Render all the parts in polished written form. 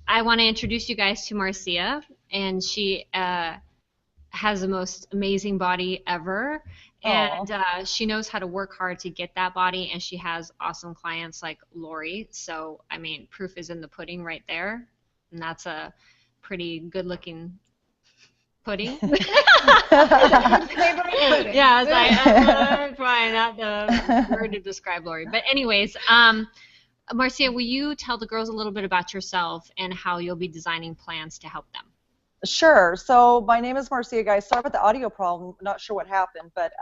I want to introduce you guys to Marcia, and she has the most amazing body ever, Oh, and she knows how to work hard to get that body, and she has awesome clients like Laurie. So, I mean, proof is in the pudding right there, and that's a pretty good-looking pudding. Neighborhood pudding. Yeah, it's like fine, not the word to describe Laurie. But anyways, Marcia, will you tell the girls a little bit about yourself and how you'll be designing plans to help them? Sure. So my name is Marcia, guys. Sorry about the audio problem. Not sure what happened, but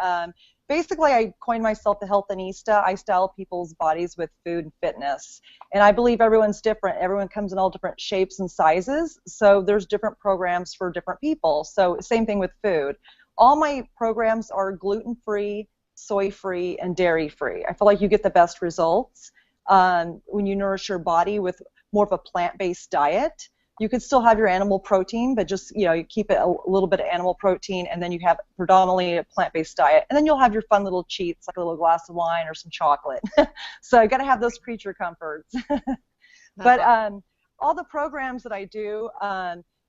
basically I coined myself the Healthanista. I style people's bodies with food and fitness. And I believe everyone's different. Everyone comes in all different shapes and sizes. So there's different programs for different people. So same thing with food. All my programs are gluten-free, soy-free, and dairy-free. I feel like you get the best results when you nourish your body with more of a plant-based diet. You could still have your animal protein, but just, you keep it a little bit of animal protein, and then you have predominantly a plant-based diet. And then you'll have your fun little cheats, like a little glass of wine or some chocolate. So you got to have those creature comforts. But all the programs that I do,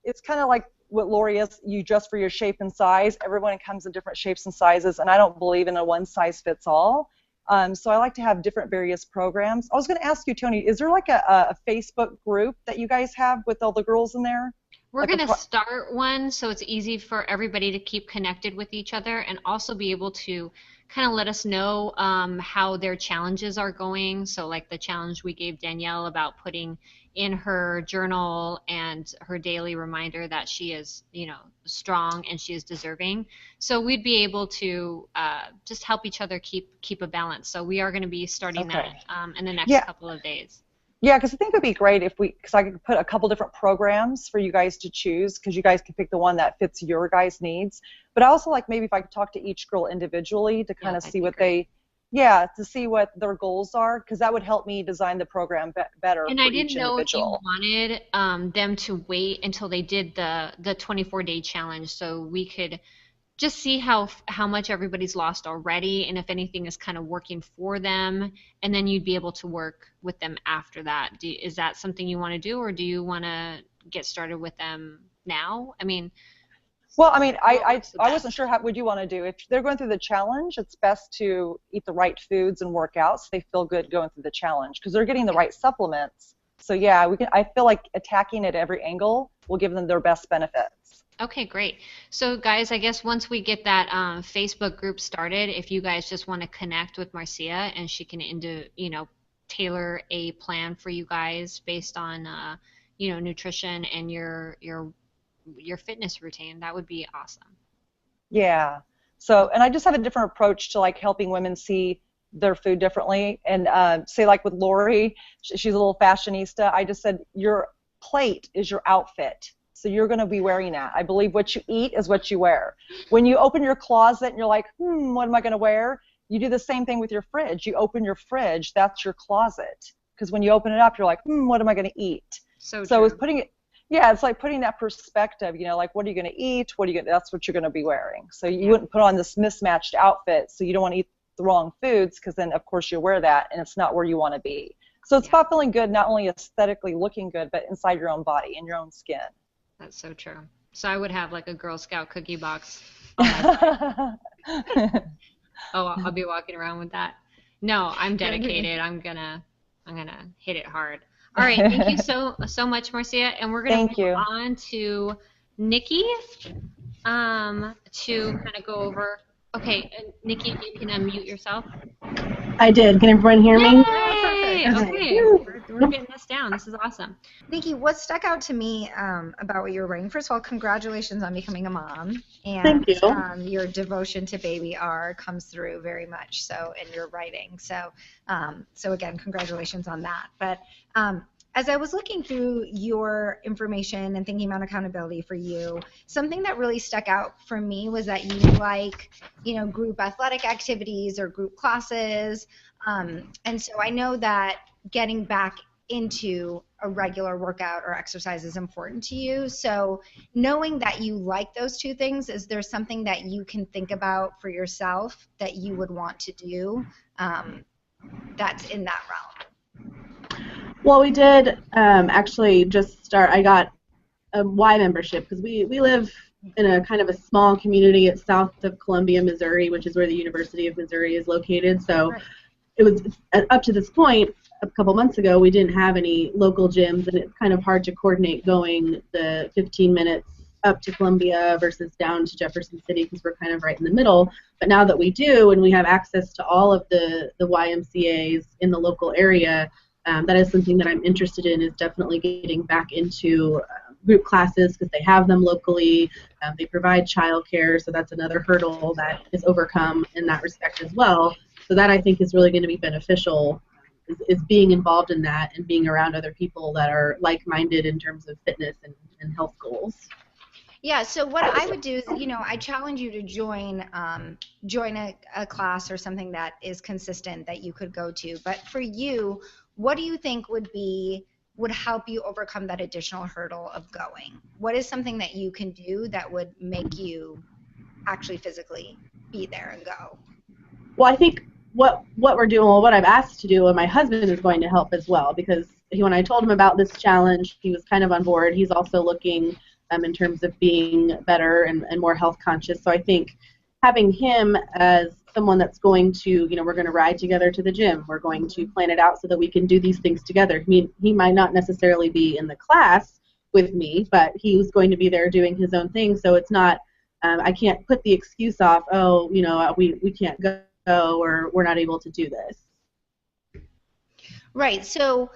it's kind of like what Laurie is. You dress for your shape and size. Everyone comes in different shapes and sizes, and I don't believe in a one-size-fits-all. So I like to have different various programs. I was going to ask you, Tony, is there like a Facebook group that you guys have with all the girls in there? We're Like going to start one so it's easy for everybody to keep connected with each other and also be able to kind of let us know how their challenges are going. So like the challenge we gave Danielle about putting in her journal and her daily reminder that she is, strong and she is deserving. So we'd be able to just help each other keep a balance. So we are going to be starting that in the next couple of days. Yeah, because I think it would be great because I could put a couple different programs for you guys to choose, because you guys can pick the one that fits your guys' needs. But I also like maybe if I could talk to each girl individually to kind of see what to see what their goals are, because that would help me design the program better and for I each didn't know individual. if you wanted them to wait until they did the 24-day challenge so we could just see how much everybody's lost already and if anything is kind of working for them, and then you'd be able to work with them after that. Is that something you want to do, or do you want to get started with them now? Well, I wasn't sure how would you want to do. If they're going through the challenge, it's best to eat the right foods and work out so they feel good going through the challenge, because they're getting the right supplements. So yeah, I feel like attacking it at every angle will give them their best benefits. Okay, great. So guys, I guess once we get that Facebook group started, if you guys just want to connect with Marcia and she can tailor a plan for you guys based on nutrition and your fitness routine, that would be awesome. Yeah. So, and I just have a different approach to like helping women see their food differently. And say like with Laurie, she's a little fashionista. I just said your plate is your outfit. So you're going to be wearing that. I believe what you eat is what you wear. When you open your closet and you're like, what am I going to wear? You do the same thing with your fridge. You open your fridge, that's your closet. Because when you open it up, you're like, what am I going to eat? So it's putting it, it's like putting that perspective, like what are you going to eat? That's what you're going to be wearing. So you wouldn't put on this mismatched outfit, so you don't want to eat the wrong foods, because then of course you wear that and it's not where you want to be. So it's about feeling good, not only aesthetically looking good, but inside your own body and your own skin. That's so true. So I would have like a Girl Scout cookie box. I'll be walking around with that. No, I'm dedicated. I'm gonna hit it hard. All right, thank you so much, Marcia, and we're gonna move on to Nikki to kind of go over. Okay, Nikki, if you can unmute yourself. I did. Can everyone hear me? Yay! Okay, we're getting this down. This is awesome. Nikki, what stuck out to me about what you were writing? First of all, congratulations on becoming a mom, and thank you. Your devotion to baby R comes through very much so in your writing. So, again, congratulations on that. But as I was looking through your information and thinking about accountability for you, something that really stuck out for me was that you like, group athletic activities or group classes. And so I know that getting back into a regular workout or exercise is important to you. So knowing that you like those two things, is there something that you can think about for yourself that you would want to do that's in that realm? Well, we did actually just start. I got a Y membership because we live in a kind of a small community. It's south of Columbia, Missouri, which is where the University of Missouri is located. So Right. it was up to this point, a couple months ago, we didn't have any local gyms, and it's kind of hard to coordinate going the 15 minutes up to Columbia versus down to Jefferson City because we're kind of right in the middle. But now that we do, and we have access to all of the YMCAs in the local area, that is something that I'm interested in, is definitely getting back into group classes because they have them locally. They provide childcare, so that's another hurdle that is overcome in that respect as well. So that I think is really going to be beneficial, is being involved in that and being around other people that are like-minded in terms of fitness and health goals. Yeah, so what I would do is, I challenge you to join a class or something that is consistent that you could go to. But for you, what do you think would help you overcome that additional hurdle of going? What is something that you can do that would make you actually physically be there and go? Well, I think what we're doing, well, what I've asked to do, and my husband is going to help as well, because when I told him about this challenge, he was kind of on board. He's also looking in terms of being better and more health conscious. So I think having him as someone that's going to, we're going to ride together to the gym. We're going to plan it out so that we can do these things together. I mean, he might not necessarily be in the class with me, but he's going to be there doing his own thing. So it's not, I can't put the excuse off, we can't go or we're not able to do this. Right. So,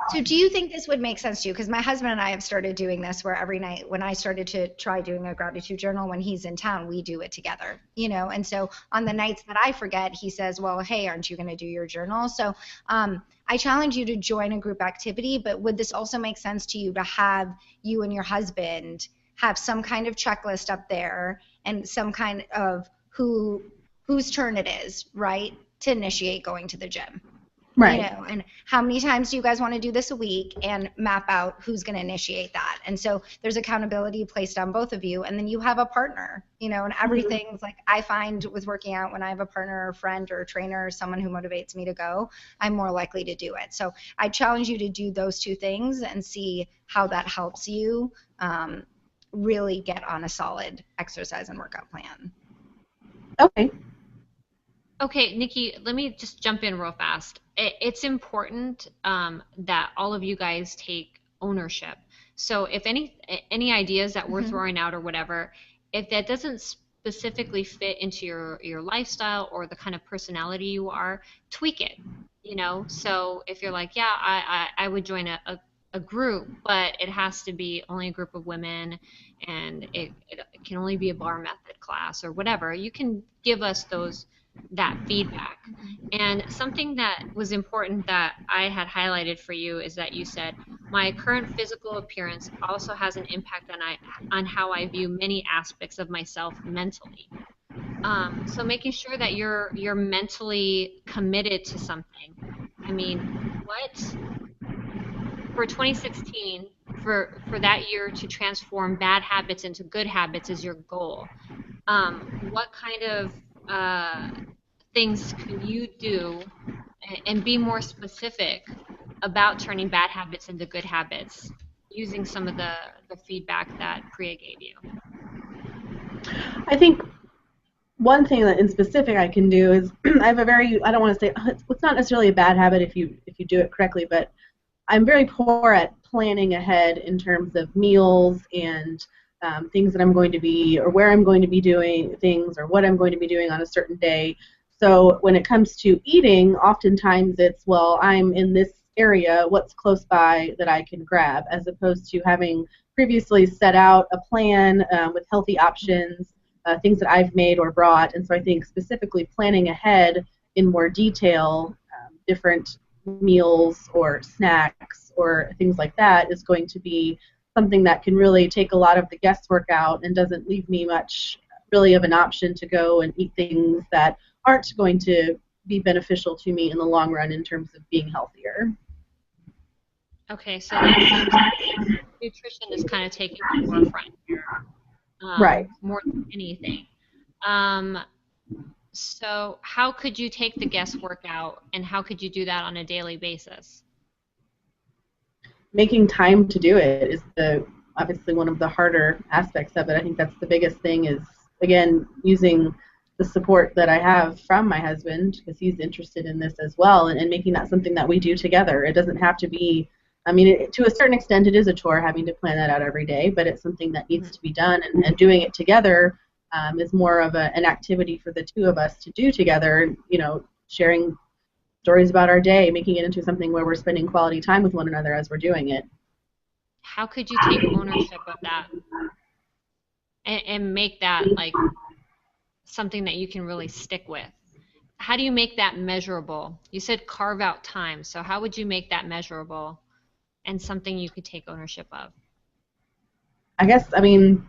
so do you think this would make sense to you? Because my husband and I have started doing this where every night when I started to try doing a gratitude journal, when he's in town, we do it together, and so on the nights that I forget, he says, well, hey, aren't you going to do your journal? So I challenge you to join a group activity, but would this also make sense to you to have you and your husband have some kind of checklist up there and some kind of whose turn it is, right, to initiate going to the gym? Right. And how many times do you guys want to do this a week, and map out who's going to initiate that. And so there's accountability placed on both of you, and then you have a partner, and everything's like, I find with working out, when I have a partner or a friend or a trainer or someone who motivates me to go, I'm more likely to do it. So I challenge you to do those two things and see how that helps you really get on a solid exercise and workout plan. Okay. Okay, Nikki, let me just jump in real fast. It's important that all of you guys take ownership. So if any ideas that we're throwing out or whatever, if that doesn't specifically fit into your lifestyle or the kind of personality you are, tweak it. So if you're like, yeah, I would join a group, but it has to be only a group of women, and it can only be a bar method class or whatever, you can give us that feedback. And something that was important that I had highlighted for you is that you said, my current physical appearance also has an impact on how I view many aspects of myself mentally. So making sure that you're mentally committed to something. I mean, for 2016, for that year to transform bad habits into good habits is your goal. What kind of things can you do and be more specific about turning bad habits into good habits using some of the feedback that Priya gave you? I think one thing that in specific I can do is I have I don't want to say, it's not necessarily a bad habit if you do it correctly, but I'm very poor at planning ahead in terms of meals and things that I'm going to be, or where I'm going to be doing things, or what I'm going to be doing on a certain day. So when it comes to eating, oftentimes it's, well, I'm in this area, what's close by that I can grab, as opposed to having previously set out a plan with healthy options, things that I've made or brought. And so I think specifically planning ahead in more detail, different meals or snacks or things like that is going to be something that can really take a lot of the guesswork out and doesn't leave me much really of an option to go and eat things that aren't going to be beneficial to me in the long run in terms of being healthier. Okay, so that seems like nutrition is kind of taking the forefront here, right. More than anything. So how could you take the guesswork out, and how could you do that on a daily basis? making time to do it is obviously one of the harder aspects of it. I think that's the biggest thing is, again, using the support that I have from my husband, because he's interested in this as well, and making that something that we do together. It doesn't have to be, I mean, to a certain extent, it is a chore having to plan that out every day, but it's something that needs to be done, and doing it together is more of an activity for the two of us to do together, sharing stories about our day, making it into something where we're spending quality time with one another as we're doing it. How could you take ownership of that and make that like something that you can really stick with? How do you make that measurable? You said carve out time, so how would you make that measurable and something you could take ownership of? I guess, I mean,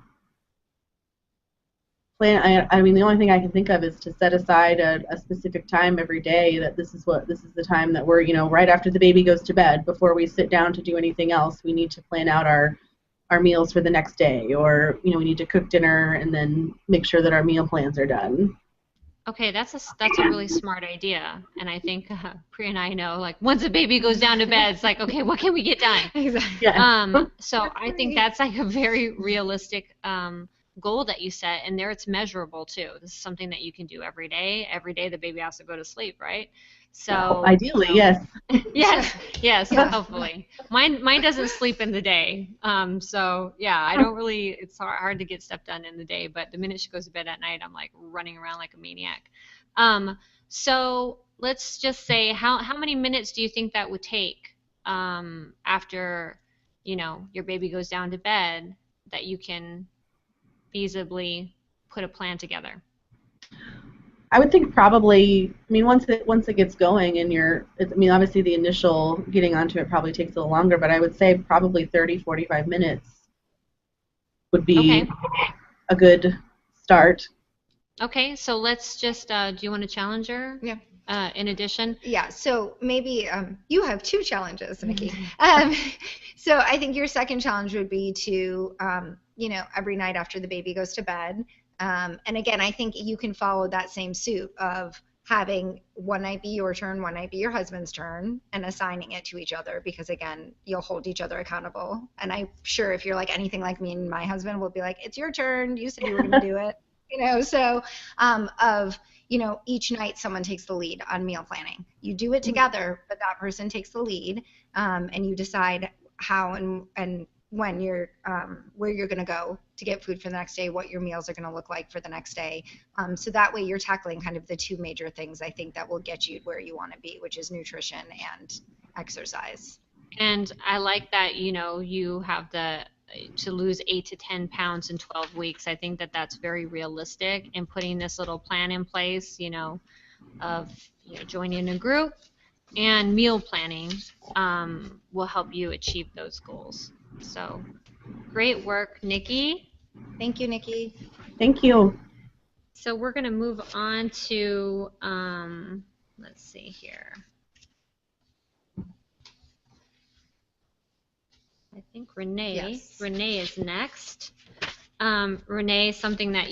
the only thing I can think of is to set aside a specific time every day that this is the time that we're, right after the baby goes to bed, before we sit down to do anything else, we need to plan out our meals for the next day, or, we need to cook dinner and then make sure that our meal plans are done. Okay, that's a really smart idea, and I think Priya and I know, like, once a baby goes down to bed, it's like, okay, what can we get done? Exactly. Yeah. So I think that's like a very realistic goal that you set, and there it's measurable too. This is something that you can do every day. Every day the baby has to go to sleep, right? So ideally, yes. yes, Yeah. hopefully. Mine doesn't sleep in the day. So yeah, I don't really. It's hard to get stuff done in the day, but the minute she goes to bed at night, I'm like running around like a maniac. So let's just say, how many minutes do you think that would take after your baby goes down to bed that you can feasibly put a plan together? I would think probably, I mean, once it gets going and obviously the initial getting onto it probably takes a little longer, but I would say probably 30, 45 minutes would be a good start. Okay, so let's just, do you want to challenge her? Yeah. In addition? Yeah, so maybe you have two challenges, Nikki. So I think your second challenge would be to, every night after the baby goes to bed, and again, I think you can follow that same suit of having one night be your turn, one night be your husband's turn, and assigning it to each other, because again, you'll hold each other accountable. And I'm sure if you're like anything like me and my husband, will be like, it's your turn, you said you were going to do it. So each night someone takes the lead on meal planning. You do it together, but that person takes the lead, and you decide how and when you're where you're going to go to get food for the next day, what your meals are going to look like for the next day. So that way you're tackling kind of the two major things I think that will get you where you want to be, which is nutrition and exercise. And I like that, you have to lose 8 to 10 pounds in 12 weeks. I think that that's very realistic, and putting this little plan in place, of joining a group and meal planning will help you achieve those goals. So great work, Nikki. Thank you, Nikki. Thank you. So we're going to move on to, let's see here. I think Renee. Yes. Renee is next. Renee, something that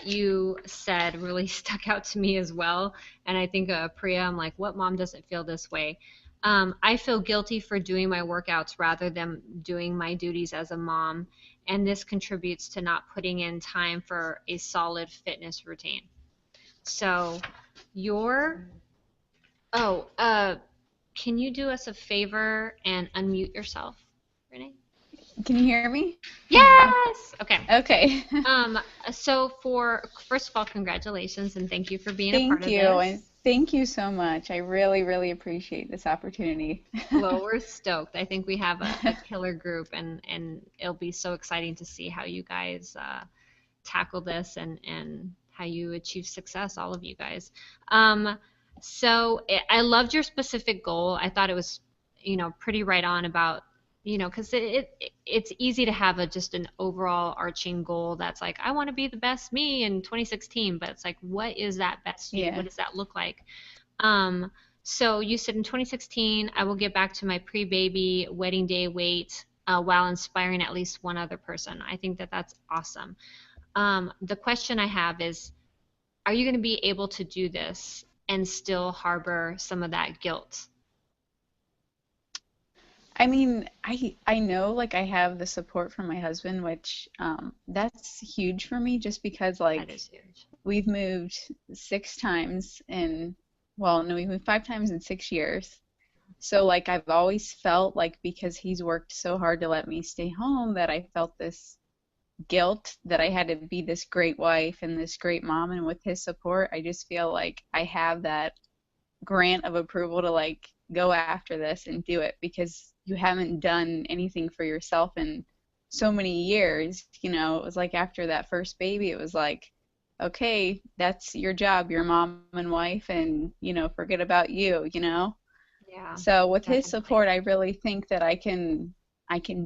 you said really stuck out to me as well, and I think Priya, I'm like, what mom doesn't feel this way? I feel guilty for doing my workouts rather than doing my duties as a mom, and this contributes to not putting in time for a solid fitness routine. So, can you do us a favor and unmute yourself, Renee? Can you hear me? Yes. Okay. Okay. So first of all, congratulations and thank you for being a part of this. Thank you, and thank you so much. I really, really appreciate this opportunity. Well, we're stoked. I think we have a killer group, and it'll be so exciting to see how you guys tackle this and how you achieve success, all of you guys. So I loved your specific goal. I thought it was, pretty right on about, because it's easy to have just an overall arching goal that's like, I want to be the best me in 2016, but it's like, what is that best you? Yeah. What does that look like? So you said in 2016, I will get back to my pre-baby wedding day weight while inspiring at least one other person. I think that that's awesome. The question I have is, are you going to be able to do this and still harbor some of that guilt? I mean, I know like I have the support from my husband, which that's huge for me just because That like is huge. we've moved 6 times in, well, no, we moved 5 times in 6 years. So like I've always felt like because he's worked so hard to let me stay home that I felt this guilt that I had to be this great wife and this great mom. And with his support, I just feel like I have that grant of approval to like go after this and do it because you haven't done anything for yourself in so many years. You know, it was like after that first baby, it was like, okay, that's your job, your mom and wife, and you know, forget about you, you know? Yeah, So with his definitely. support, I really think that I can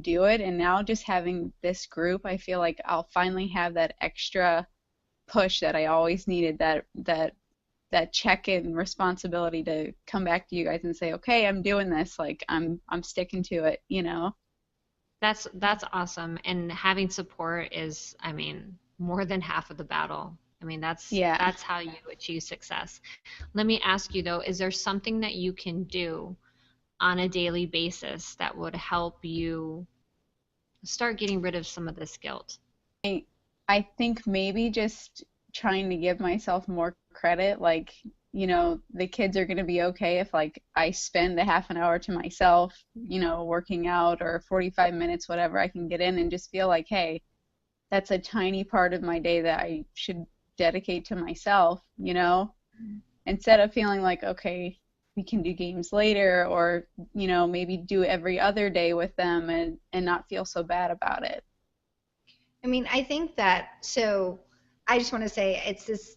do it. And now just having this group, I feel like I'll finally have that extra push that I always needed, that check-in responsibility to come back to you guys and say, okay, I'm doing this, like I'm sticking to it, you know? That's awesome. And having support is, I mean, more than half of the battle. I mean, Yeah. that's how you achieve success. Let me ask you though, is there something that you can do on a daily basis that would help you start getting rid of some of this guilt? I think maybe just trying to give myself more credit, like, you know, the kids are going to be okay if like I spend a half an hour to myself, you know, working out or 45 minutes, whatever I can get in and just feel like, hey, that's a tiny part of my day that I should dedicate to myself, you know, instead of feeling like, okay, we can do games later or, you know, maybe do every other day with them and not feel so bad about it. I mean, I think that, so I just want to say it's this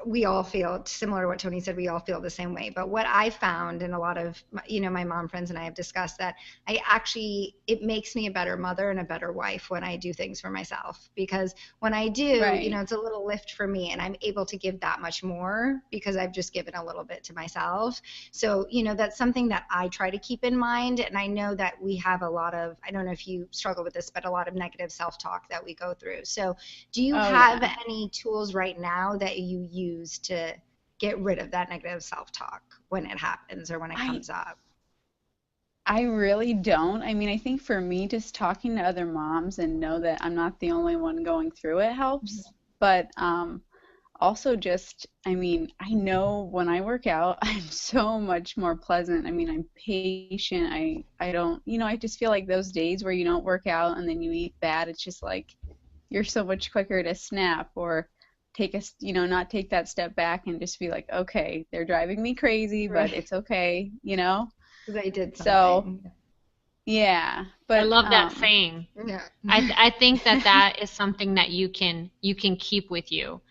we all feel similar to what Tony said, we all feel the same way. But what I found, and a lot of, my mom friends and I have discussed that, it makes me a better mother and a better wife when I do things for myself. Because when I do, Right. it's a little lift for me and I'm able to give that much more because I've just given a little bit to myself. So, that's something that I try to keep in mind. And I know that we have a lot of, I don't know if you struggle with this, but a lot of negative self-talk that we go through. So do you Oh, have yeah. any tools right now that you use to get rid of that negative self-talk when it happens or when it I comes up? I really don't. I mean, I think for me, just talking to other moms and know that I'm not the only one going through it helps. But also just, I mean, I know when I work out, I'm so much more pleasant. I mean, I'm patient. I don't, I just feel like those days where you don't work out and then you eat bad, it's just like you're so much quicker to snap or not take that step back and just be like, okay, they're driving me crazy, but Right. it's okay, you know? Because I did So, something. yeah, I but love that saying. Yeah. I think that is something that you can keep with you.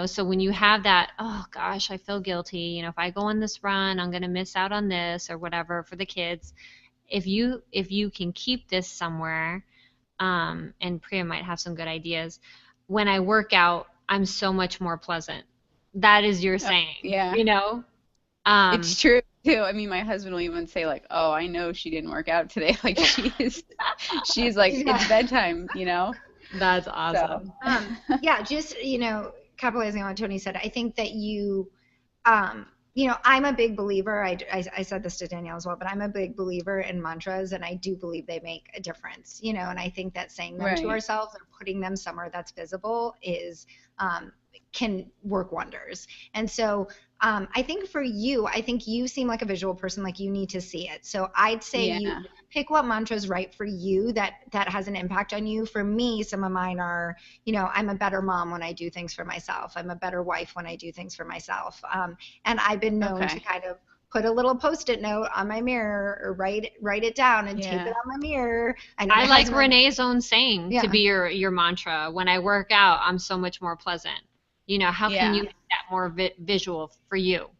So when you have that, oh gosh, I feel guilty. If I go on this run, I'm gonna miss out on this or whatever for the kids. If you can keep this somewhere, and Priya might have some good ideas. When I work out, I'm so much more pleasant. That is your saying, yeah, you know? Um, it's true too. I mean, my husband will even say like, "Oh, I know she didn't work out today." Like she's like, "It's Yeah. bedtime," you know? that's So, awesome. Yeah, just, capitalizing on what Tony said, I think that um, I'm a big believer. I said this to Danielle as well, but I'm a big believer in mantras, and I do believe they make a difference, and I think that saying them to right. ourselves or putting them somewhere that's visible can work wonders. And so I think for you, I think you seem like a visual person, like you need to see it. So I'd say you Yeah. pick what mantra's right for you that has an impact on you. For me, some of mine are, I'm a better mom when I do things for myself. I'm a better wife when I do things for myself. And I've been known to Okay. kind of put a little post-it note on my mirror or write it down and tape it Yeah. on my mirror. I know I my like husband. Renee's own saying to Yeah. be your mantra. When I work out, I'm so much more pleasant. How can you Yeah. make that more visual for you?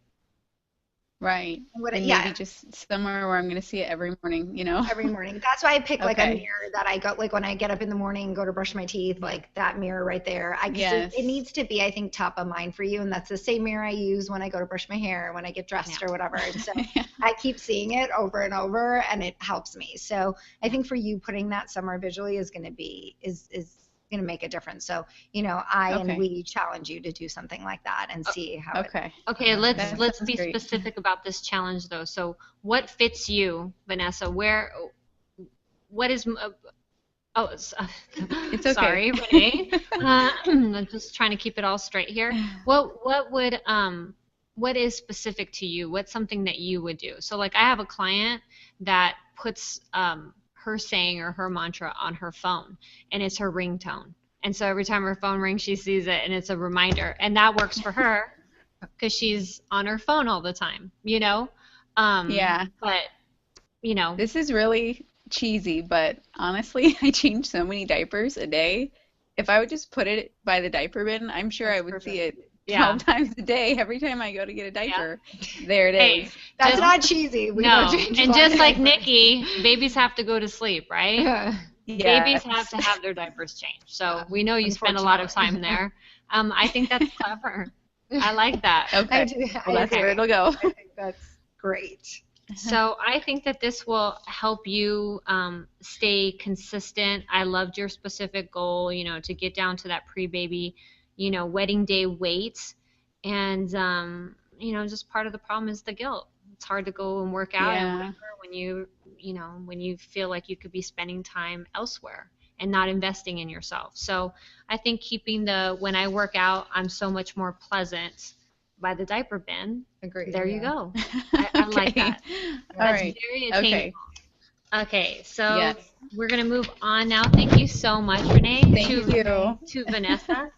Right. What? And Yeah. maybe just somewhere where I'm gonna see it every morning, you know? Every morning. That's why I pick like a Okay. mirror that I go like when I get up in the morning and go to brush my teeth, like that mirror right there. Because it Yes. needs to be, I think, top of mind for you. And that's the same mirror I use when I go to brush my hair, when I get Yeah. dressed or whatever. And so Yeah. I keep seeing it over and over and it helps me. So I think for you putting that somewhere visually is gonna be is gonna make a difference. So, Okay. we challenge you to do something like that and see how it Okay. Okay, let's That let's sounds be great. specific about this challenge though. So, what fits you, Vanessa? what is oh, It's okay. sorry, Renee. I'm just trying to keep it all straight here. What is specific to you? What's something that you would do? So like I have a client that puts her saying or her mantra on her phone, and it's her ringtone. And so every time her phone rings, she sees it, and it's a reminder. And that works for her because she's on her phone all the time, you know? Yeah. But, you know. This is really cheesy, but honestly, I change so many diapers a day. If I would just put it by the diaper bin, I'm sure I would see it 12 times a day. Every time I go to get a diaper, there it is. That's not cheesy. We No, don't change and one just like diaper. Nikki, babies have to go to sleep, right? Yeah. Babies have to have their diapers changed. So we know you spend a lot of time there. I think that's clever. I like that. Okay. Well, that's where it'll go. I think that's great. So I think that this will help you stay consistent. I loved your specific goal, you know, to get down to that pre-baby, you know, wedding day weight. And, you know, just part of the problem is the guilt. It's hard to go and work out and whatever when you feel like you could be spending time elsewhere and not investing in yourself. So I think keeping when I work out, I'm so much more pleasant by the diaper bin. Agreed. There you go. I like that. All That's right. very attainable. Okay. Okay, so Yes. we're going to move on now. Thank you so much, Renee. Thank you. To Vanessa.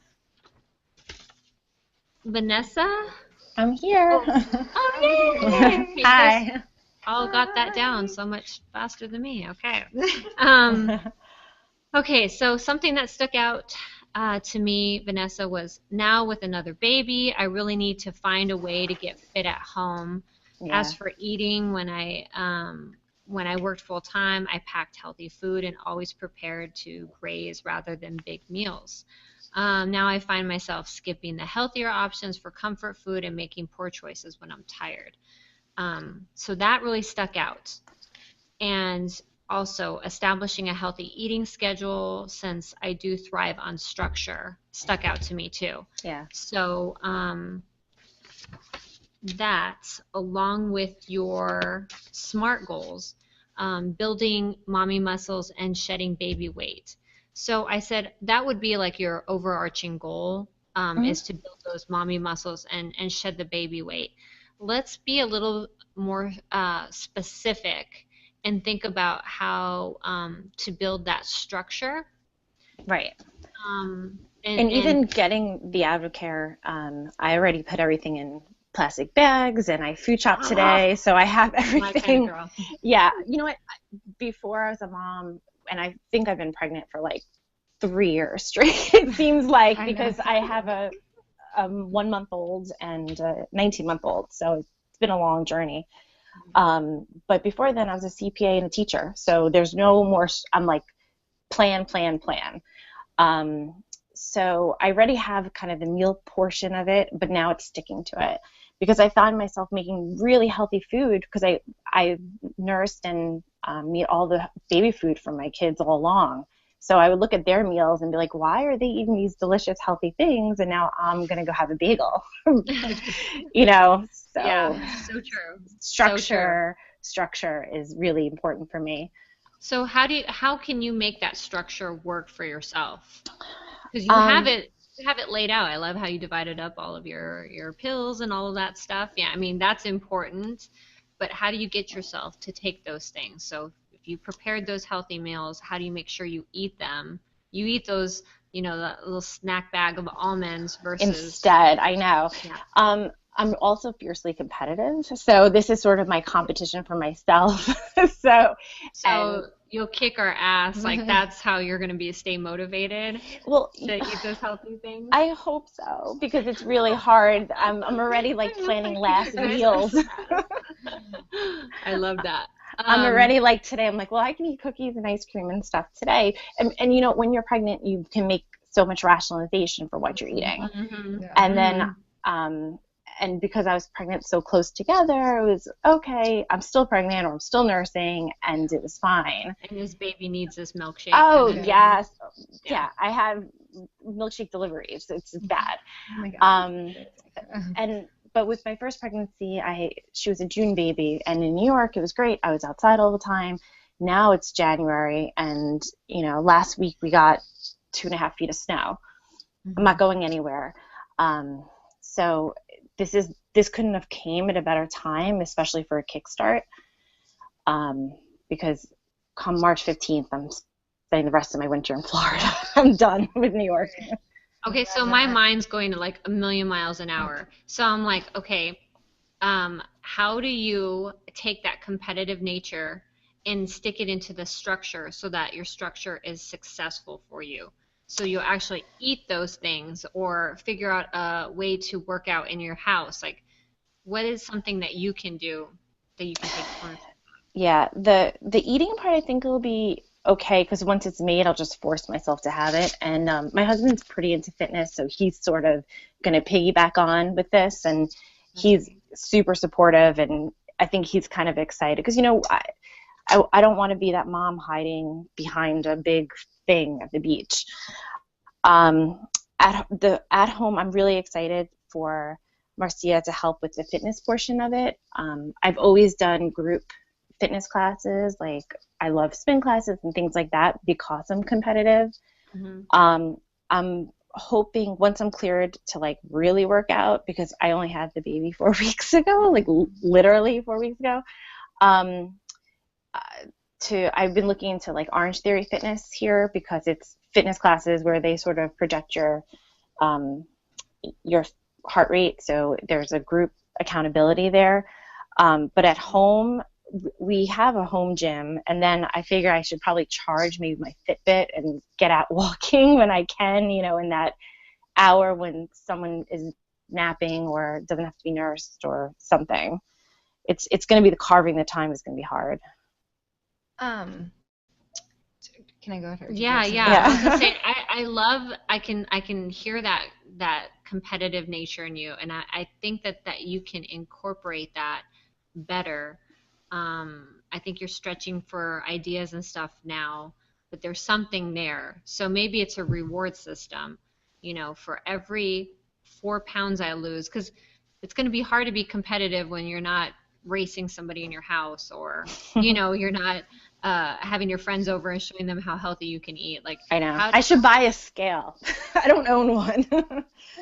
Vanessa? I'm here. Oh, yay! Okay, Hi. all got that down so much faster than me. Okay. Okay, so something that stuck out to me, Vanessa, was now with another baby, I really need to find a way to get fit at home. Yeah. As for eating, when I worked full time, I packed healthy food and always prepared to graze rather than big meals. Now I find myself skipping the healthier options for comfort food and making poor choices when I'm tired. So that really stuck out. And also establishing a healthy eating schedule, since I do thrive on structure, stuck out to me too. Yeah. So that, along with your SMART goals, building mommy muscles and shedding baby weight. So I said that would be like your overarching goal, is to build those mommy muscles and shed the baby weight. Let's be a little more specific and think about how to build that structure. Right. And even getting the AdvoCare, I already put everything in plastic bags, and I food shop today, so I have everything. My kind of girl. Yeah. You know what? Before I was a mom, and I think I've been pregnant for like 3 years straight, it seems like, because I have a 1-month-old and a 19-month-old, so it's been a long journey. But before then, I was a CPA and a teacher, so there's no more, I'm like, plan. So I already have kind of the meal portion of it, but now it's sticking to it, because I found myself making really healthy food, because I nursed and made all the baby food for my kids all along. So I would look at their meals and be like, why are they eating these delicious, healthy things? And now I'm going to go have a bagel. You know, so Yeah, so true. Structure is really important for me. So how can you make that structure work for yourself? Because you have it laid out. I love how you divided up all of your pills and all of that stuff. Yeah, I mean, that's important. But how do you get yourself to take those things? So if you prepared those healthy meals, how do you make sure you eat them? You eat those, you know, that little snack bag of almonds versus... Instead, I know. Yeah. I'm also fiercely competitive, so this is sort of my competition for myself. So you'll kick our ass. Like, that's how you're going to stay motivated to eat those healthy things? I hope so, because it's really hard. I'm already like planning last meals. I love that. I'm already like, today I'm like, well, I can eat cookies and ice cream and stuff today. And you know, when you're pregnant, you can make so much rationalization for what you're eating. Mm-hmm. Yeah. And then and because I was pregnant so close together, it was okay, I'm still pregnant or I'm still nursing, and it was fine. And this baby needs this milkshake. Oh, kind of yes. thing. Yeah, I have milkshake deliveries. It's bad. Oh my God. But with my first pregnancy, she was a June baby, and in New York, it was great. I was outside all the time. now it's January, and last week we got 2.5 feet of snow. I'm not going anywhere. So this couldn't have came at a better time, especially for a kickstart, because come March 15th, I'm spending the rest of my winter in Florida. I'm done with New York. Okay, so my mind's going to like a million miles an hour. So I'm like, okay, how do you take that competitive nature and stick it into the structure so that your structure is successful for you? So you actually eat those things or figure out a way to work out in your house. Like, what is something that you can do that you can take ownership of? Yeah, the eating part I think will be okay, because once it's made, I'll just force myself to have it. And my husband's pretty into fitness, so he's sort of going to piggyback on with this, and he's super supportive, and I think he's kind of excited because I don't want to be that mom hiding behind a big thing at the beach. At home, I'm really excited for Marzia to help with the fitness portion of it. I've always done group fitness classes, like I love spin classes and things like that because I'm competitive. I'm hoping once I'm cleared to like really work out, because I only had the baby 4 weeks ago, like literally 4 weeks ago. I've been looking into like Orange Theory Fitness here, because it's fitness classes where they sort of project your heart rate, so there's a group accountability there. But at home, we have a home gym, and then I figure I should probably charge maybe my Fitbit and get out walking when I can, in that hour when someone is napping or doesn't have to be nursed or something. It's going to be carving the time is going to be hard. Can I go ahead? Yeah. I was gonna say, I can hear that competitive nature in you, and I think that you can incorporate that better. I think you're stretching for ideas and stuff now, but there's something there. So maybe it's a reward system, for every 4 pounds I lose, because it's going to be hard to be competitive when you're not racing somebody in your house, or you're not having your friends over and showing them how healthy you can eat. Like, I know. I should buy a scale. I don't own one.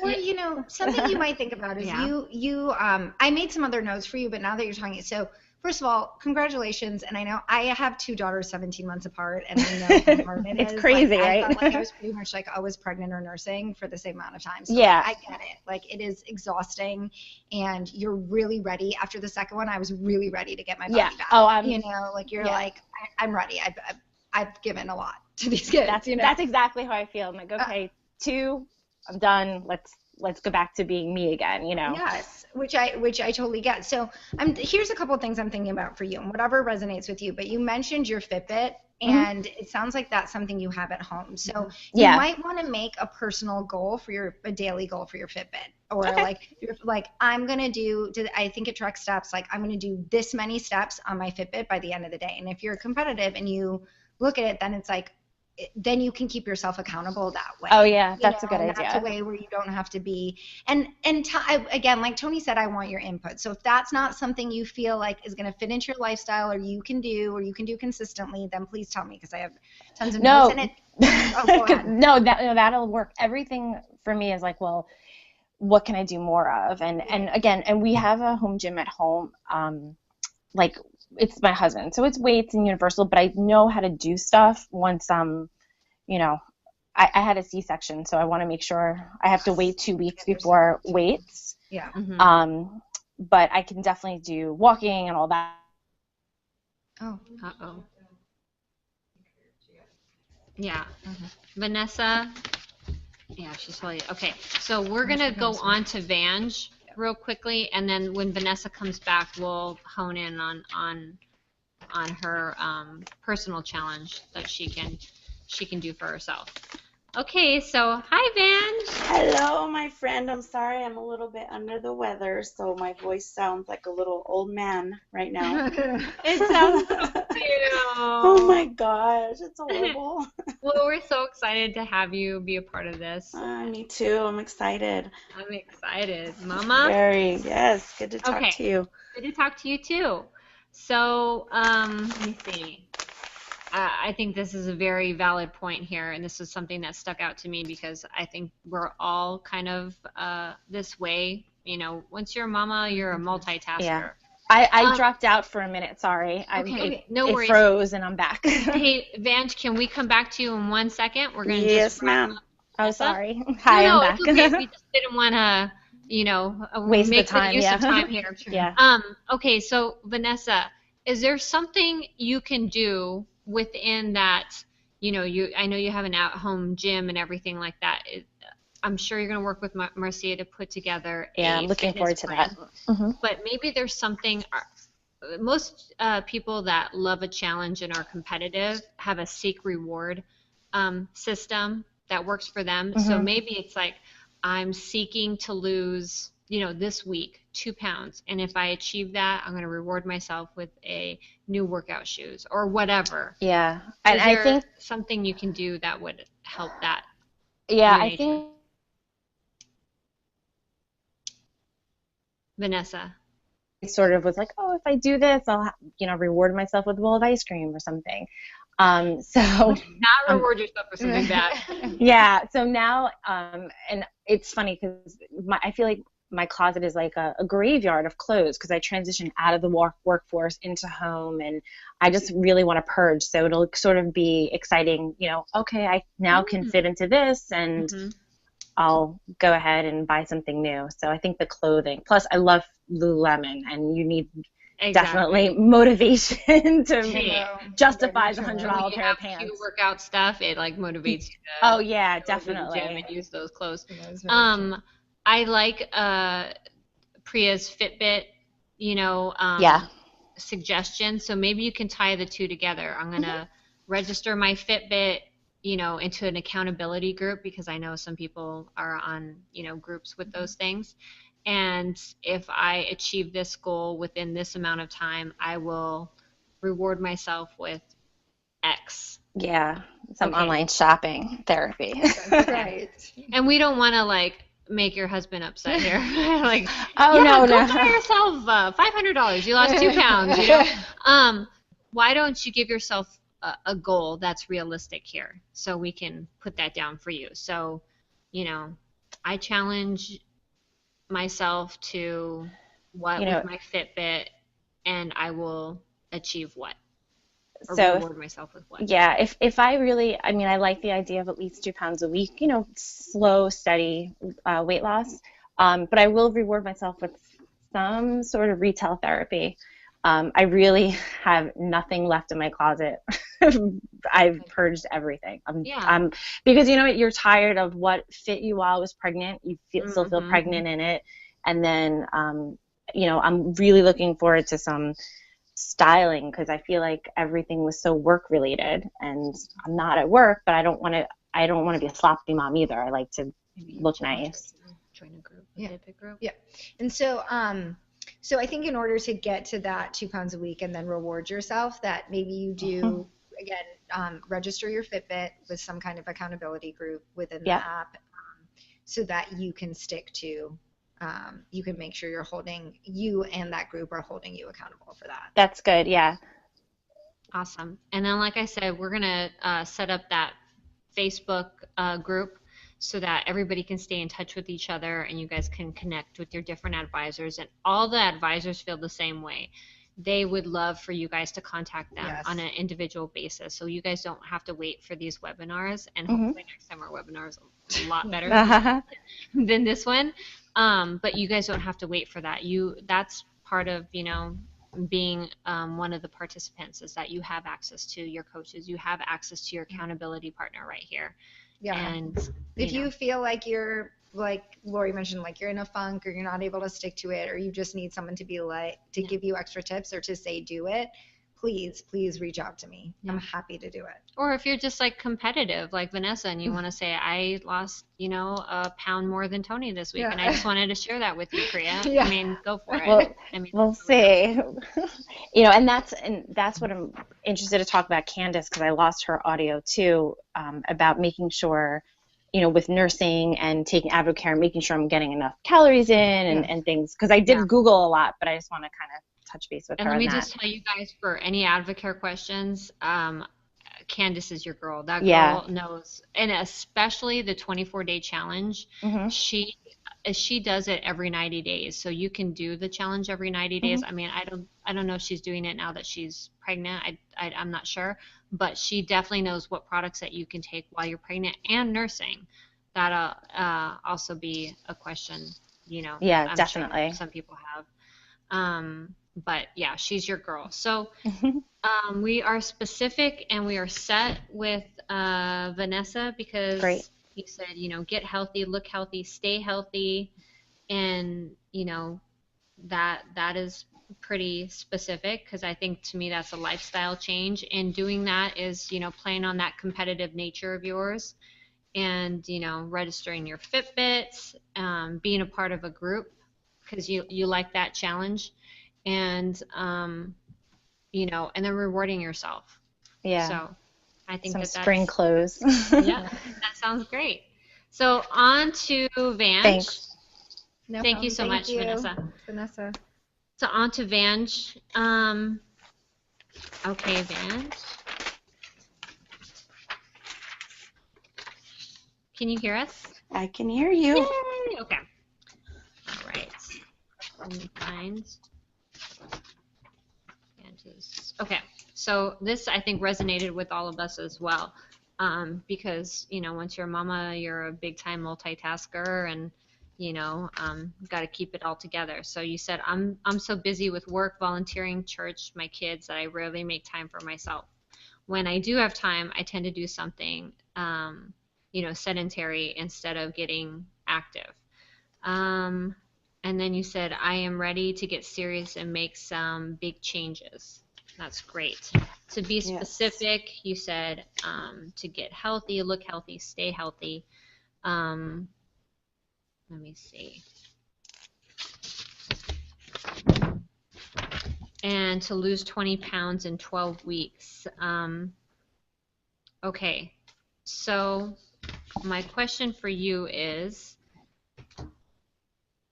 Or something you might think about is I made some other notes for you, but now that you're talking, so first of all, congratulations. And I know I have 2 daughters 17 months apart, and I know how hard it is. It's crazy, right? I felt like I was pretty much like always pregnant or nursing for the same amount of time. So yeah. I get it. Like, it is exhausting, and you're really ready. After the second one, I was really ready to get my body back. Oh, like I'm ready. I've given a lot to these kids. That's exactly how I feel. I'm like, okay, 2, I'm done. Let's go back to being me again, Yes, which I totally get. So here's a couple of things I'm thinking about for you, and whatever resonates with you. But you mentioned your Fitbit, and it sounds like that's something you have at home. So you might want to make a personal goal a daily goal for your Fitbit, or like I'm gonna do. I think it tracks steps. Like, I'm gonna do this many steps on my Fitbit by the end of the day. And if you're competitive and you look at it, then it's like, then you can keep yourself accountable that way. Oh yeah, that's a good idea. That's a way where you don't have to be. And again, like Tony said, I want your input. So if that's not something you feel like is going to fit into your lifestyle, or you can do consistently, then please tell me, because I have tons of notes in it. Oh, go ahead. No, that'll work. Everything for me is like, well, what can I do more of? And again, and we have a home gym at home. Like, it's my husband, so it's weights and universal, but I know how to do stuff once I had a C-section, so I want to make sure I have to wait 2 weeks before weights. Yeah. But I can definitely do walking and all that. Oh. Uh-oh. Yeah. Vanessa. Yeah, she's probably okay. So we're gonna go on to Vange real quickly, and then when Vanessa comes back, we'll hone in on her personal challenge that she can do for herself. Okay, so hi, Vange. Hello, my friend. I'm sorry, I'm a little bit under the weather, so my voice sounds like a little old man right now. It sounds so cute. Oh my gosh, it's horrible. Well, we're so excited to have you be a part of this. Me too. I'm excited. I'm excited, Mama. Yes. Good to talk to you. Good to talk to you too. So, let me see. I think this is a very valid point here, and this is something that stuck out to me because I think we're all kind of this way. You know, once you're a mama, you're a multitasker. Yeah. I dropped out for a minute. Sorry. Okay, no it worries. froze and I'm back. Hey, Vange, can we come back to you in 1 second? We're going to Yes, just wrap ma'am. up. Oh, sorry. Hi, No, I'm back. it's okay. We just didn't want to, you know, Waste the make time, good use of yeah. time here. Yeah. Okay, so Vanessa, is there something you can do within that, you know, I know you have an at-home gym and everything like that. I'm sure you're going to work with Marzia to put together Yeah, a I'm looking forward to fitness that. plan. But maybe there's something, most people that love a challenge and are competitive have a seek reward system that works for them. So maybe it's like, I'm seeking to lose, you know, this week 2 pounds, and if I achieve that, I'm going to reward myself with a new workout shoes or whatever. Yeah. Is And I there think something you can do that would help that? yeah, I nature? think Vanessa. sort of was like, oh, if I do this, I'll, you know, reward myself with a bowl of ice cream or something. So Not reward yourself for something bad. yeah. So now, and it's funny because I feel like my closet is like a graveyard of clothes because I transitioned out of the workforce into home, and I just really want to purge. So it'll sort of be exciting, you know, okay, I now can fit into this, and I'll go ahead and buy something new. So I think the clothing, plus I love Lululemon, and you need definitely motivation to justify the $100 pair of pants. Cute workout stuff, it like motivates you to oh yeah, go definitely to the gym and use those clothes. I like Priya's Fitbit, you know, suggestion. So maybe you can tie the two together. I'm gonna register my Fitbit, you know, into an accountability group because I know some people are on, you know, groups with those things. And if I achieve this goal within this amount of time, I will reward myself with X. Yeah, some online shopping therapy. Right. And we don't want to like make your husband upset here. Like, oh yeah, no, go no. buy yourself $500. You lost 2 pounds. You know? Why don't you give yourself a goal that's realistic here, so we can put that down for you. So, you know, I challenge myself to what with my Fitbit, and I will achieve what, or reward myself with what. Yeah, if I really, I mean, I like the idea of at least 2 pounds a week, you know, slow, steady weight loss. But I will reward myself with some sort of retail therapy. I really have nothing left in my closet. I've purged everything. Because you know what, you're tired of what fit you while I was pregnant. You still feel pregnant in it, and then you know, I'm really looking forward to some styling because I feel like everything was so work related, and I'm not at work, but I don't want to be a sloppy mom either. I like to look nice. Join a group, group. Yeah, and so so I think in order to get to that 2 pounds a week and then reward yourself, that maybe you do, again, register your Fitbit with some kind of accountability group within the app so that you can stick to, you can make sure you and that group are holding you accountable for that. That's good, yeah. Awesome. And then, like I said, we're going to set up that Facebook group so that everybody can stay in touch with each other and you guys can connect with your different advisors. And all the advisors feel the same way. They would love for you guys to contact them on an individual basis, so you guys don't have to wait for these webinars. And hopefully next time our webinar is a lot better than this one. But you guys don't have to wait for that. That's part of, you know, being one of the participants, is that you have access to your coaches, you have access to your accountability partner right here. Yeah. And if you feel like you're, like Laurie mentioned, like you're in a funk or you're not able to stick to it, or you just need someone to be like, to give you extra tips or to say do it, please reach out to me. I'm happy to do it. Or if you're just like competitive like Vanessa and you want to say, I lost, you know, a pound more than Tony this week, and I just wanted to share that with you, Priya. I mean, go for it. Well, I mean, we'll see. You know, and that's what I'm interested to talk about Candace, because I lost her audio too, about making sure, you know, with nursing and taking AdvoCare, making sure I'm getting enough calories in and things, because I did Google a lot, but I just want to kind of touch base with her. And let me just tell you guys, for any AdvoCare questions, Candace is your girl. That Yeah. girl knows, and especially the 24-day challenge. Mhm. She does it every 90 days, so you can do the challenge every 90 days. Mhm. I mean, I don't know if she's doing it now that she's pregnant. I'm not sure, but she definitely knows what products that you can take while you're pregnant and nursing. That'll also be a question, Yeah, I'm sure definitely. some people have. But yeah, she's your girl. So Mhm. we are specific and we are set with Vanessa Great. because you said, get healthy, look healthy, stay healthy, and that is pretty specific because I think to me that's a lifestyle change, and doing that is playing on that competitive nature of yours, and registering your Fitbits, being a part of a group because you like that challenge, and and then rewarding yourself. Yeah. So I think Some that's spring clothes. yeah, that sounds great. So on to Vange. Thanks. No Thank you problem. so Thank much, you, Vanessa. Vanessa. So on to Vange. Okay, Vange. Can you hear us? I can hear you. Yay! Okay. All right. Let me find Vange's. Okay. So this I think resonated with all of us as well, because once you're a mama, you're a big time multitasker, and got to keep it all together. So you said I'm so busy with work, volunteering, church, my kids that I rarely make time for myself. When I do have time, I tend to do something sedentary instead of getting active. And then you said I am ready to get serious and make some big changes. That's great. To be Yes. specific, you said to get healthy, look healthy, stay healthy. Let me see. And to lose 20 pounds in 12 weeks. Okay. So my question for you is,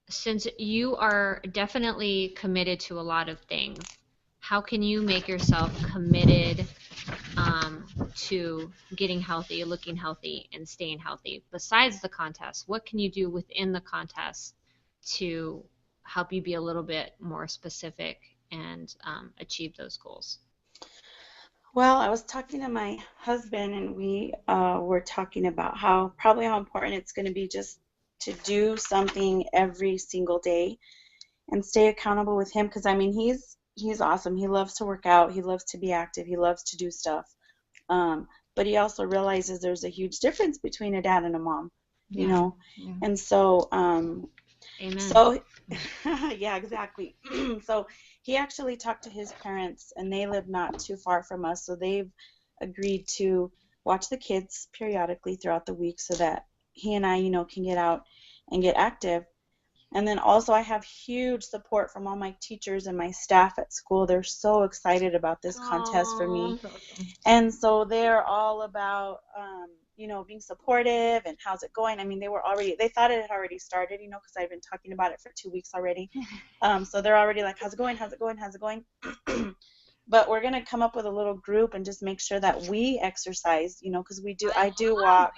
since you are definitely committed to a lot of things, how can you make yourself committed to getting healthy, looking healthy, and staying healthy? Besides the contest, what can you do within the contest to help you be a little bit more specific and achieve those goals? Well, I was talking to my husband, and we were talking about how important it's going to be just to do something every single day and stay accountable with him, because I mean he's awesome. He loves to work out. He loves to be active. He loves to do stuff. But he also realizes there's a huge difference between a dad and a mom, you know. Yeah. And so Amen. so yeah, exactly. So he actually talked to his parents, and they live not too far from us, so they've agreed to watch the kids periodically throughout the week so that he and I, can get out and get active. And then also I have huge support from all my teachers and my staff at school. They're so excited about this contest for me. And so they're all about, being supportive and how's it going. I mean, they thought it had already started, because I've been talking about it for 2 weeks already. So they're already like, how's it going? How's it going? How's it going? But we're going to come up with a little group and just make sure that we exercise, because I do walk.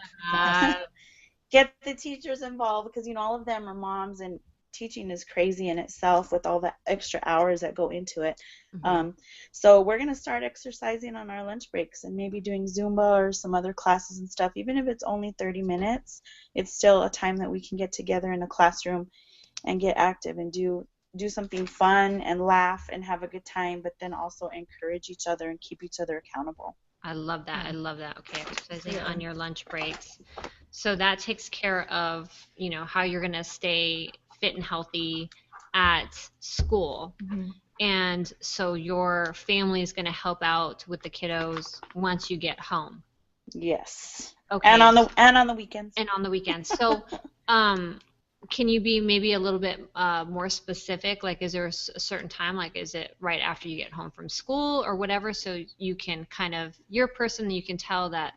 Get the teachers involved, because all of them are moms, and teaching is crazy in itself with all the extra hours that go into it. Mm-hmm. So we're going to start exercising on our lunch breaks and maybe doing Zumba or some other classes and stuff. Even if it's only 30 minutes, it's still a time that we can get together in a classroom and get active and do something fun and laugh and have a good time, but then also encourage each other and keep each other accountable. I love that. I love that. Okay, exercising on your lunch breaks. So that takes care of, how you're going to stay fit and healthy at school. Mm-hmm. And so your family is going to help out with the kiddos once you get home. Yes. Okay. And on the weekends. And on the weekends. So, can you be maybe a little bit more specific? Like, is there a certain time? Like, is it right after you get home from school or whatever? So you can you're a person, you can tell that,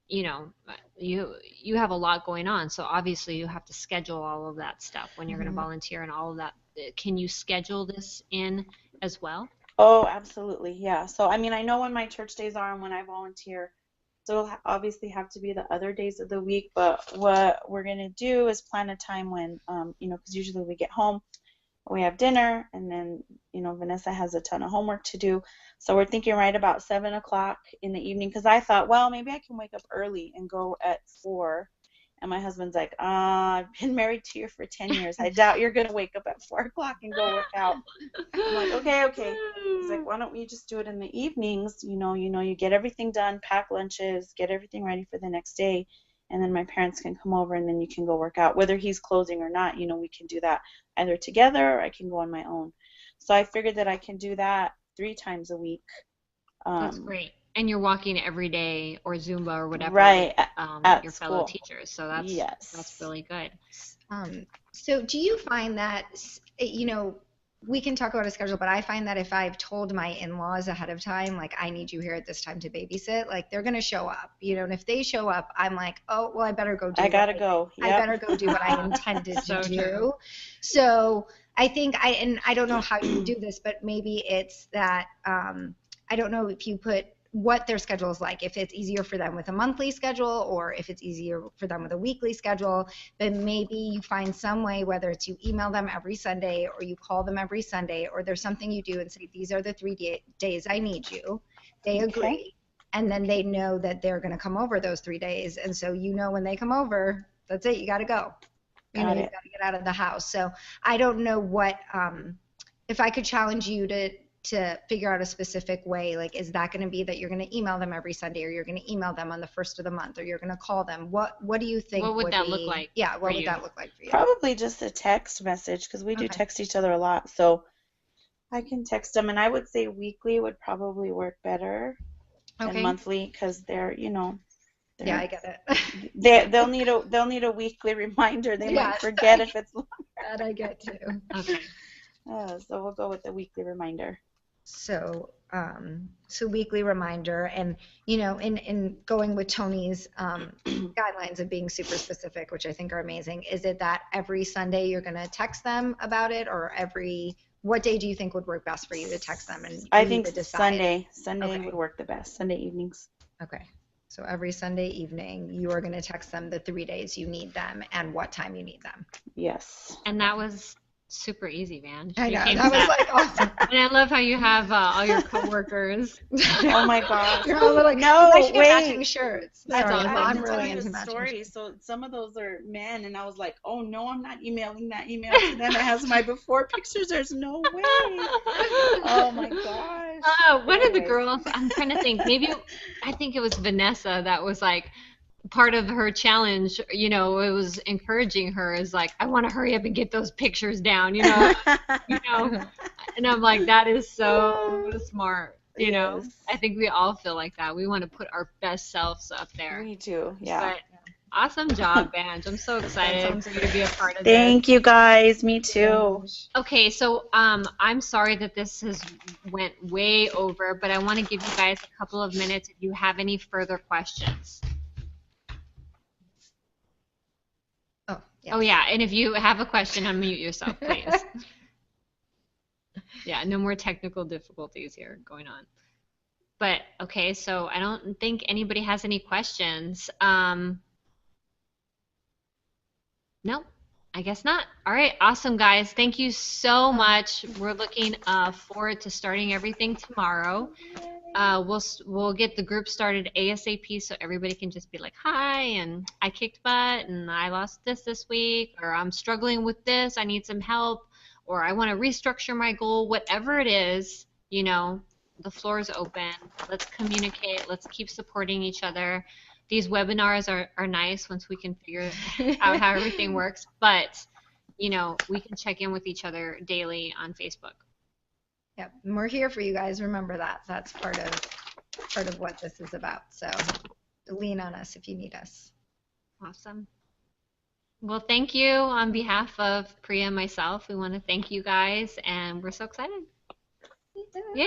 you have a lot going on. So obviously you have to schedule all of that stuff when you're going to volunteer and all of that. Can you schedule this in as well? Oh, absolutely. Yeah. So, I mean, I know when my church days are and when I volunteer. So it'll obviously have to be the other days of the week. But what we're going to do is plan a time when, because usually we get home, we have dinner, and then, Vanessa has a ton of homework to do. So we're thinking right about 7 o'clock in the evening, because I thought, well, maybe I can wake up early and go at 4. And my husband's like, I've been married to you for 10 years. I doubt you're going to wake up at 4 o'clock and go work out. I'm like, okay. He's like, why don't we just do it in the evenings? You get everything done, pack lunches, get everything ready for the next day, and then my parents can come over and then you can go work out. Whether he's closing or not, we can do that either together or I can go on my own. So I figured that I can do that 3 times a week. That's great. And you're walking every day or Zumba or whatever right, with your fellow teachers. So that's really good. So do you find that, we can talk about a schedule, but I find that if I've told my in-laws ahead of time, like, I need you here at this time to babysit, like, they're going to show up, and if they show up, I'm like, oh, well, I better go do I gotta go. Yep. I better go do what I intended to do. True. So I think I don't know how you do this, but maybe it's that, I don't know if you put what their schedule is like, if it's easier for them with a monthly schedule or if it's easier for them with a weekly schedule, but maybe you find some way, whether it's you email them every Sunday or you call them every Sunday, or there's something you do and say, these are the 3 days I need you. They agree. Okay. And then they know that they're going to come over those 3 days. And so when they come over, that's it, you got to go. You got to get out of the house. So I don't know what, if I could challenge you to figure out a specific way, like, is that going to be that you're going to email them every Sunday, or you're going to email them on the first of the month, or you're going to call them? What do you think? What would that look like? Yeah, what would that look like for you? Probably just a text message, because we do text each other a lot. So I can text them, and I would say weekly would probably work better than monthly, because they're, yeah, I get it. They'll need a weekly reminder. They might forget if it's longer. That I get too. Okay. So we'll go with the weekly reminder. So weekly reminder, and in going with Tony's guidelines of being super specific, which I think are amazing, is it that every Sunday you're going to text them about it, or what day do you think would work best for you to text them? And I think Sunday would work the best. Sunday evenings. Okay. So every Sunday evening you are going to text them the 3 days you need them and what time you need them. Yes. And that was super easy, man. I know, that was like awesome. And I love how you have all your coworkers. Oh my gosh. You're all like, no, I should get matching shirts. That's Sorry, awesome. I'm really into matching story. shirts. So some of those are men, and I was like, oh no, I'm not emailing that email to them. It has my before pictures. There's no way. Oh my gosh. One of the girls, I'm trying to think, I think it was Vanessa that was like, part of her challenge, it was encouraging her, is like, I want to hurry up and get those pictures down, and I'm like, that is so smart, Yes. I think we all feel like that. We want to put our best selves up there. Me too. Yeah. But awesome job, Vange. I'm so excited for you to be a part of Thank you guys. Me too. Okay, so I'm sorry that this has went way over, but I want to give you guys a couple of minutes if you have any further questions. Yes. Oh, yeah, and if you have a question, unmute yourself, please. Yeah, no more technical difficulties here going on. But, okay, so I don't think anybody has any questions. No, I guess not. All right, awesome, guys. Thank you so much. We're looking forward to starting everything tomorrow. We'll get the group started ASAP, so everybody can just be like, hi, and I kicked butt, and I lost this week, or I'm struggling with this, I need some help, or I want to restructure my goal. Whatever it is, the floor is open. Let's communicate. Let's keep supporting each other. These webinars are nice once we can figure out how everything works, but we can check in with each other daily on Facebook. Yep, and we're here for you guys. Remember that. That's part of what this is about. So lean on us if you need us. Awesome. Well, thank you on behalf of Priya and myself. We want to thank you guys, and we're so excited. Yay!